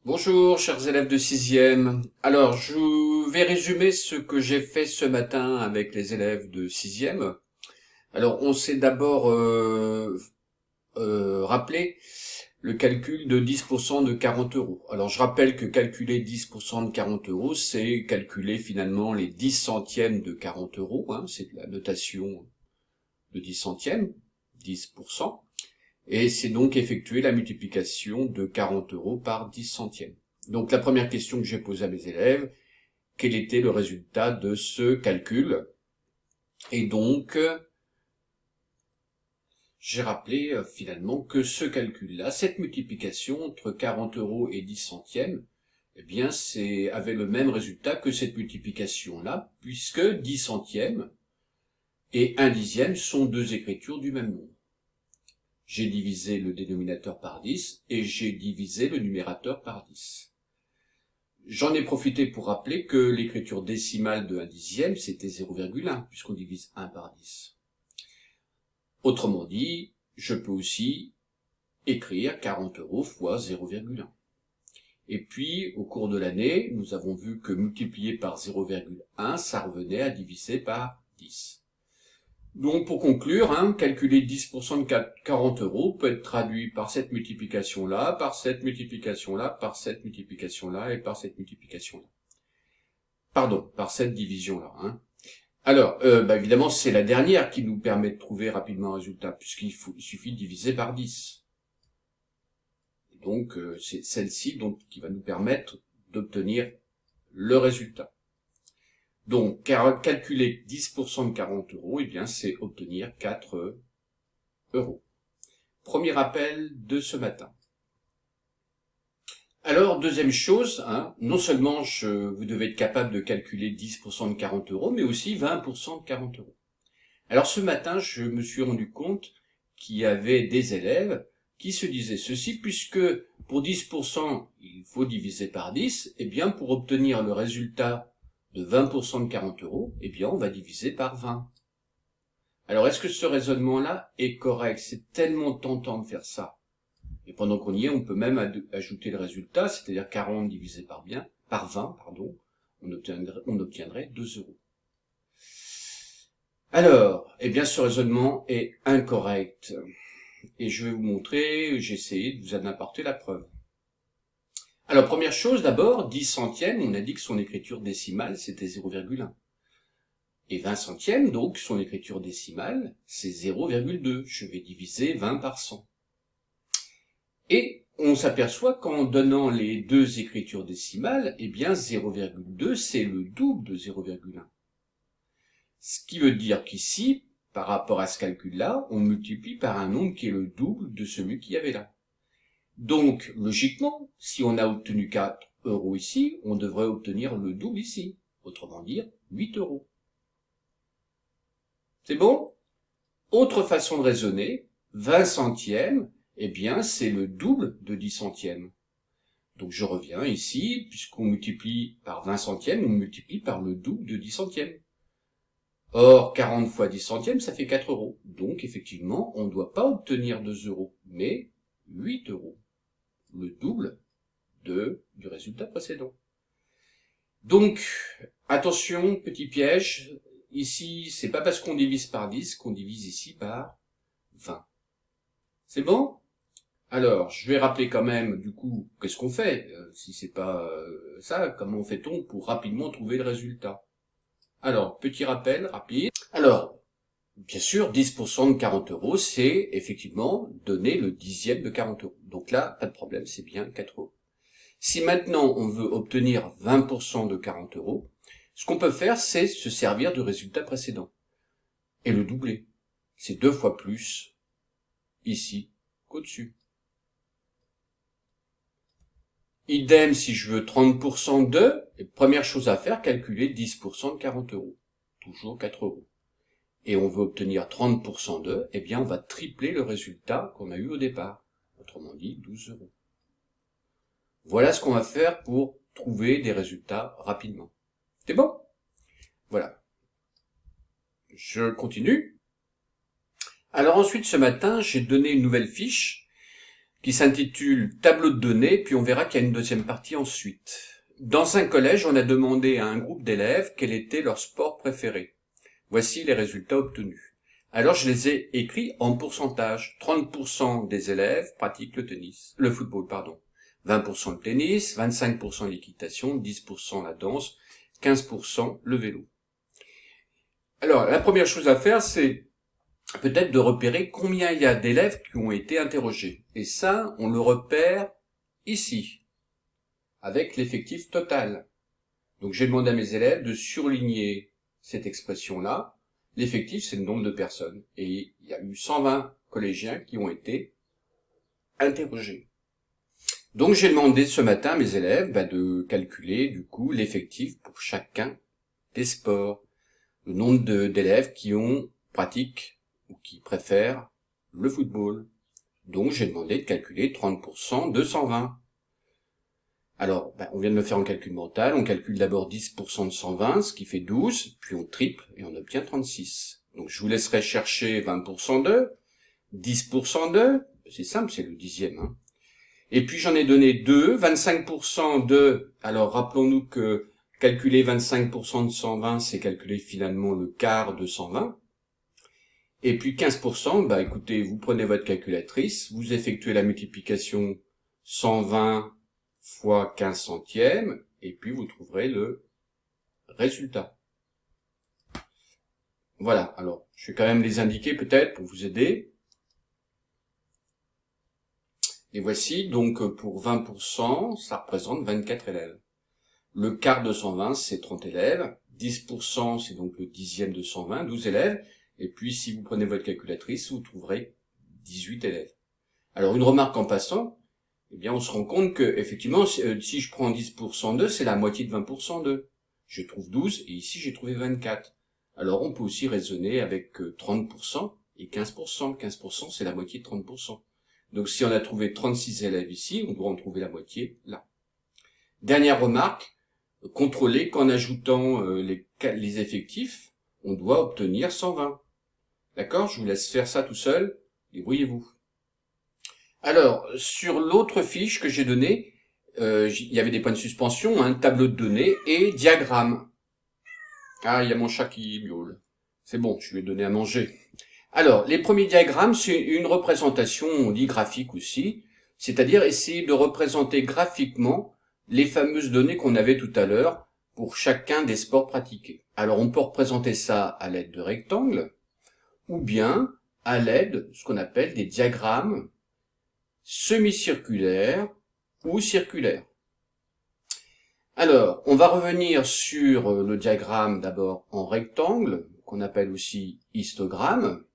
Bonjour, chers élèves de sixième. Alors, je vais résumer ce que j'ai fait ce matin avec les élèves de sixième. Alors, on s'est d'abord rappelé le calcul de 10% de 40 euros. Alors, je rappelle que calculer 10% de 40 euros, c'est calculer finalement les 10 centièmes de 40 euros. C'est la notation de 10 centièmes, 10%. Et c'est donc effectuer la multiplication de 40 euros par 10 centièmes. Donc la première question que j'ai posée à mes élèves, quel était le résultat de ce calcul? Et donc, j'ai rappelé finalement que ce calcul-là, cette multiplication entre 40 euros et 10 centièmes, eh bien, avait le même résultat que cette multiplication-là, puisque 10 centièmes et 1 dixième sont deux écritures du même nombre. J'ai divisé le dénominateur par 10 et j'ai divisé le numérateur par 10. J'en ai profité pour rappeler que l'écriture décimale de 1 dixième, c'était 0,1, puisqu'on divise 1 par 10. Autrement dit, je peux aussi écrire 40 euros fois 0,1. Et puis, au cours de l'année, nous avons vu que multiplier par 0,1, ça revenait à diviser par 10. Donc, pour conclure, calculer 10% de 40 euros peut être traduit par cette multiplication-là, par cette multiplication-là, par cette multiplication-là et par cette multiplication-là. Pardon, par cette division-là. Alors, évidemment, c'est la dernière qui nous permet de trouver rapidement un résultat, puisqu'il suffit de diviser par 10. Donc, c'est celle-ci qui va nous permettre d'obtenir le résultat. Donc, calculer 10% de 40 euros, eh bien, c'est obtenir 4 euros. Premier rappel de ce matin. Alors, deuxième chose, non seulement vous devez être capable de calculer 10% de 40 euros, mais aussi 20% de 40 euros. Alors, ce matin, je me suis rendu compte qu'il y avait des élèves qui se disaient ceci, puisque pour 10%, il faut diviser par 10, eh bien, pour obtenir le résultat de 20% de 40 euros, eh bien, on va diviser par 20. Alors, est-ce que ce raisonnement-là est correct? C'est tellement tentant de faire ça. Et pendant qu'on y est, on peut même ajouter le résultat, c'est-à-dire 40 divisé par 20, on obtiendrait 2 euros. Alors, eh bien, ce raisonnement est incorrect. Et je vais vous montrer, j'ai essayé de vous en apporter la preuve. Alors, première chose, d'abord, 10 centièmes, on a dit que son écriture décimale, c'était 0,1. Et 20 centièmes, donc, son écriture décimale, c'est 0,2. Je vais diviser 20 par 100. Et on s'aperçoit qu'en donnant les deux écritures décimales, eh bien 0,2 c'est le double de 0,1. Ce qui veut dire qu'ici, par rapport à ce calcul-là, on multiplie par un nombre qui est le double de celui qu'il y avait là. Donc, logiquement, si on a obtenu 4 euros ici, on devrait obtenir le double ici. Autrement dire, 8 euros. C'est bon? Autre façon de raisonner, 20 centièmes, eh bien, c'est le double de 10 centièmes. Donc je reviens ici, puisqu'on multiplie par 20 centièmes, on multiplie par le double de 10 centièmes. Or, 40 fois 10 centièmes, ça fait 4 euros. Donc effectivement, on ne doit pas obtenir 2 euros, mais 8 euros. Le double du résultat précédent. Donc, attention, petit piège. Ici, c'est pas parce qu'on divise par 10 qu'on divise ici par 20. C'est bon? Alors, je vais rappeler quand même, du coup, qu'est-ce qu'on fait? Si c'est pas ça, comment fait-on pour rapidement trouver le résultat? Alors, petit rappel rapide. Alors, bien sûr, 10% de 40 euros, c'est effectivement donner le dixième de 40 euros. Donc là, pas de problème, c'est bien 4 euros. Si maintenant on veut obtenir 20% de 40 euros, ce qu'on peut faire, c'est se servir du résultat précédent et le doubler. C'est 2 fois plus ici qu'au-dessus. Idem si je veux 30% de, première chose à faire, calculer 10% de 40 euros. Toujours 4 euros. Et on veut obtenir 30% de, eh bien on va tripler le résultat qu'on a eu au départ. Autrement dit, 12 euros. Voilà ce qu'on va faire pour trouver des résultats rapidement. C'est bon? Voilà. Je continue. Alors ensuite, ce matin, j'ai donné une nouvelle fiche qui s'intitule Tableau de données, puis on verra qu'il y a une deuxième partie ensuite. Dans un collège, on a demandé à un groupe d'élèves quel était leur sport préféré. Voici les résultats obtenus. Alors je les ai écrits en pourcentage. 30% des élèves pratiquent le football, 20% le tennis, 25% l'équitation, 10% la danse, 15% le vélo. Alors, la première chose à faire, c'est peut-être de repérer combien il y a d'élèves qui ont été interrogés. Et ça, on le repère ici, avec l'effectif total. Donc, j'ai demandé à mes élèves de surligner cette expression-là. L'effectif, c'est le nombre de personnes. Et il y a eu 120 collégiens qui ont été interrogés. Donc, j'ai demandé ce matin à mes élèves de calculer, du coup, l'effectif pour chacun des sports. Le nombre d'élèves qui pratiquent ou qui préfèrent le football. Donc, j'ai demandé de calculer 30% de 120. Alors, on vient de le faire en calcul mental. On calcule d'abord 10% de 120, ce qui fait 12, puis on triple et on obtient 36. Donc, je vous laisserai chercher 20% de, 10% de, c'est simple, c'est le dixième. Et puis, j'en ai donné 2, 25% de, alors rappelons-nous que calculer 25% de 120, c'est calculer finalement le quart de 120. Et puis 15%, écoutez, vous prenez votre calculatrice, vous effectuez la multiplication 120 fois 15 centièmes, et puis vous trouverez le résultat. Voilà, alors, je vais quand même les indiquer peut-être pour vous aider. Et voici, donc pour 20%, ça représente 24 élèves. Le quart de 120, c'est 30 élèves. 10%, c'est donc le dixième de 120, 12 élèves. Et puis, si vous prenez votre calculatrice, vous trouverez 18 élèves. Alors, une remarque en passant, on se rend compte que, effectivement, si je prends 10% d'eux, c'est la moitié de 20% d'eux. Je trouve 12, et ici, j'ai trouvé 24. Alors, on peut aussi raisonner avec 30% et 15%. 15%, c'est la moitié de 30%. Donc, si on a trouvé 36 élèves ici, on doit en trouver la moitié là. Dernière remarque, contrôler qu'en ajoutant les effectifs, on doit obtenir 120. D'accord? Je vous laisse faire ça tout seul. Débrouillez-vous. Alors, sur l'autre fiche que j'ai donnée, il y avait des points de suspension, un tableau de données et diagramme. Ah, il y a mon chat qui miaule. C'est bon, je lui ai donné à manger. Alors, les premiers diagrammes, c'est une représentation, on dit graphique aussi, c'est-à-dire essayer de représenter graphiquement les fameuses données qu'on avait tout à l'heure pour chacun des sports pratiqués. Alors, on peut représenter ça à l'aide de rectangles, ou bien à l'aide de ce qu'on appelle des diagrammes semi-circulaires ou circulaires. Alors, on va revenir sur le diagramme d'abord en rectangle, qu'on appelle aussi histogramme.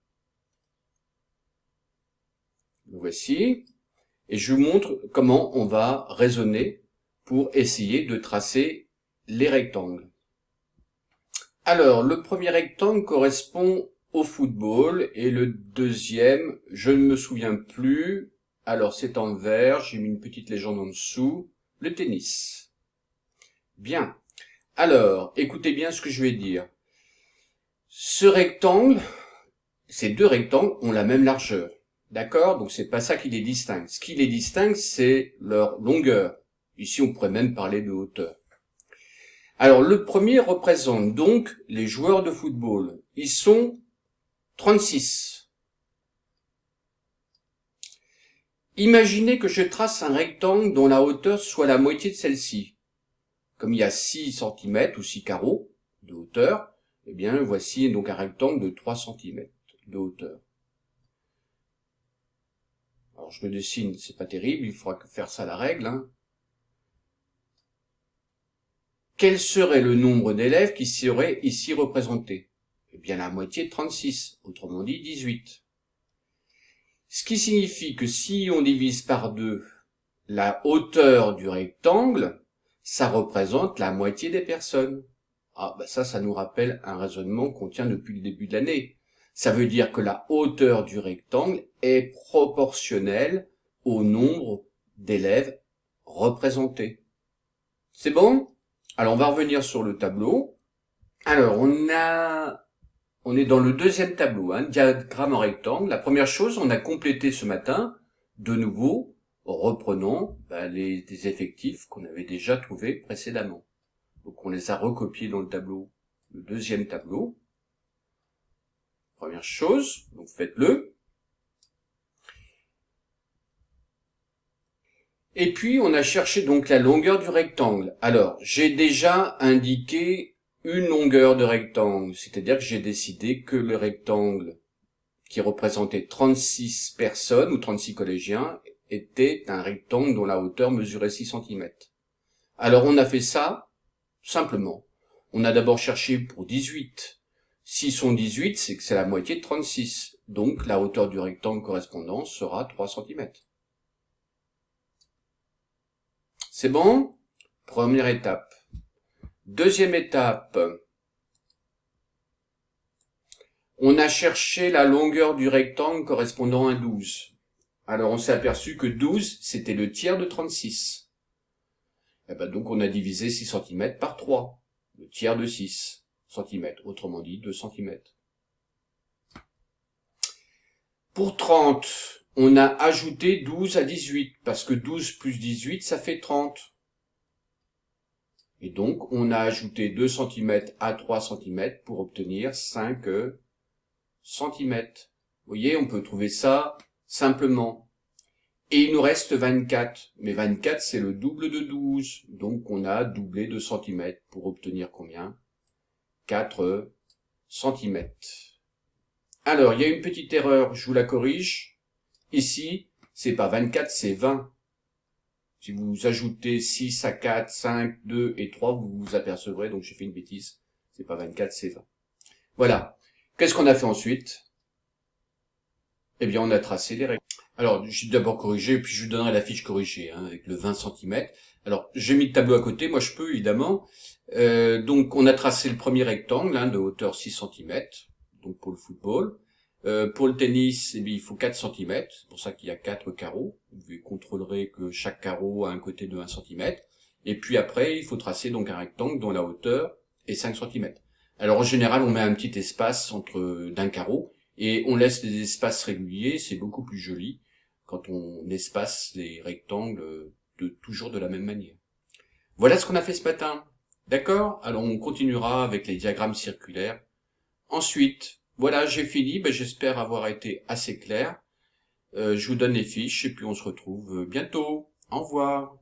Le voici. Et je vous montre comment on va raisonner pour essayer de tracer les rectangles. Alors, le premier rectangle correspond au football et le deuxième, je ne me souviens plus. Alors, c'est en vert, j'ai mis une petite légende en dessous, le tennis. Bien. Alors, écoutez bien ce que je vais dire. Ce rectangle, ces deux rectangles ont la même largeur. D'accord? Donc c'est pas ça qui les distingue. Ce qui les distingue, c'est leur longueur. Ici, on pourrait même parler de hauteur. Alors, le premier représente donc les joueurs de football. Ils sont 36. Imaginez que je trace un rectangle dont la hauteur soit la moitié de celle-ci. Comme il y a 6 cm ou 6 carreaux de hauteur, voici donc un rectangle de 3 cm de hauteur. Alors, je le dessine, c'est pas terrible, il faudra faire ça la règle. Quel serait le nombre d'élèves qui serait ici représenté? La moitié de 36, autrement dit 18. Ce qui signifie que si on divise par 2 la hauteur du rectangle, ça représente la moitié des personnes. Ah, ça nous rappelle un raisonnement qu'on tient depuis le début de l'année. Ça veut dire que la hauteur du rectangle est proportionnelle au nombre d'élèves représentés. C'est bon? Alors, on va revenir sur le tableau. Alors, on est dans le deuxième tableau, diagramme en rectangle. La première chose, on a complété ce matin, de nouveau, reprenant des effectifs qu'on avait déjà trouvés précédemment. Donc on les a recopiés dans le tableau, le deuxième tableau. Première chose, donc faites-le. Et puis on a cherché donc la longueur du rectangle. Alors j'ai déjà indiqué une longueur de rectangle, c'est-à-dire que j'ai décidé que le rectangle qui représentait 36 personnes ou 36 collégiens était un rectangle dont la hauteur mesurait 6 cm. Alors on a fait ça simplement. On a d'abord cherché pour 18. Si sont 18, c'est que c'est la moitié de 36. Donc la hauteur du rectangle correspondant sera 3 cm. C'est bon? Première étape. Deuxième étape. On a cherché la longueur du rectangle correspondant à 12. Alors on s'est aperçu que 12, c'était le tiers de 36. Et donc on a divisé 6 cm par 3. Le tiers de 6 cm, autrement dit 2 cm. Pour 30, on a ajouté 12 à 18, parce que 12 plus 18, ça fait 30. Et donc, on a ajouté 2 cm à 3 cm pour obtenir 5 cm. Vous voyez, on peut trouver ça simplement. Et il nous reste 24. Mais 24, c'est le double de 12. Donc, on a doublé 2 cm pour obtenir combien? 4 cm. Alors, il y a une petite erreur, je vous la corrige. Ici, c'est pas 24, c'est 20. Si vous ajoutez 6 à 4, 5, 2 et 3, vous vous apercevrez, donc j'ai fait une bêtise. C'est pas 24, c'est 20. Voilà. Qu'est-ce qu'on a fait ensuite? Eh bien, on a tracé les règles. Alors, j'ai d'abord corrigé, puis je vous donnerai la fiche corrigée, avec le 20 cm. Alors, j'ai mis le tableau à côté, moi je peux, évidemment. Donc, on a tracé le premier rectangle, de hauteur 6 cm, donc pour le football. Pour le tennis, eh bien, il faut 4 cm, c'est pour ça qu'il y a 4 carreaux. Vous contrôlerez que chaque carreau a un côté de 1 cm. Et puis après, il faut tracer donc un rectangle dont la hauteur est 5 cm. Alors en général, on met un petit espace entre d'un carreau, et on laisse des espaces réguliers, c'est beaucoup plus joli quand on espace les rectangles toujours de la même manière. Voilà ce qu'on a fait ce matin. D'accord? Alors on continuera avec les diagrammes circulaires. Ensuite, voilà, j'ai fini, j'espère avoir été assez clair. Je vous donne les fiches et puis on se retrouve bientôt. Au revoir.